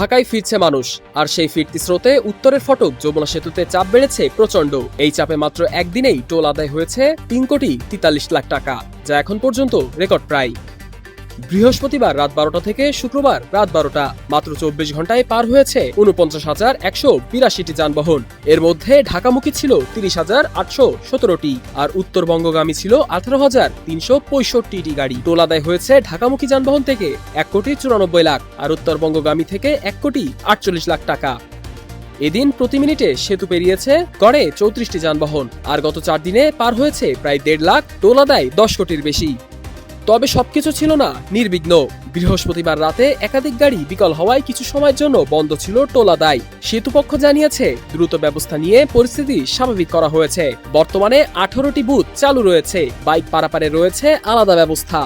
ঢাকায় ফিরছে মানুষ, আর সেই ফিরতি স্রোতে উত্তরের ফটক যমুনা সেতুতে চাপ বেড়েছে প্রচণ্ড। এই চাপে মাত্র একদিনেই টোল আদায় হয়েছে ৩,৪৩,০০,০০০ টাকা, যা এখন পর্যন্ত রেকর্ড প্রায়। বৃহস্পতিবার রাত ১২টা থেকে শুক্রবার রাত ১২টা, মাত্র ২৪ ঘন্টায় পার হয়েছে ৪৯,১৮২টি যানবাহন। এর মধ্যে ঢাকামুখী ছিল ৩০,৮১৭টি, আর উত্তরবঙ্গগামী ছিল ১৮,৩৬৫টি গাড়ি। টোল আদায় হয়েছে ঢাকামুখী যানবাহন থেকে ১,৯৪,০০,০০০ আর উত্তরবঙ্গগামী থেকে ১,৪৮,০০,০০০ টাকা। এদিন প্রতি মিনিটে সেতু পেরিয়েছে গড়ে ৩৪টি যানবাহন, আর গত ৪ দিনে পার হয়েছে প্রায় ১.৫ লাখ, টোল আদায় ১০ কোটির বেশি। তবে সবকিছু ছিল না নির্বিঘ্ন। বৃহস্পতিবার রাতে একাধিক গাড়ি বিকল হওয়ায় কিছু সময়ের জন্য বন্ধ ছিল টোল আদায়। সেতুপক্ষ জানিয়েছে, দ্রুত ব্যবস্থা নিয়ে পরিস্থিতি স্বাভাবিক করা হয়েছে। বর্তমানে 18টি বুথ চালু রয়েছে, বাইক পারাপারে রয়েছে আলাদা ব্যবস্থা।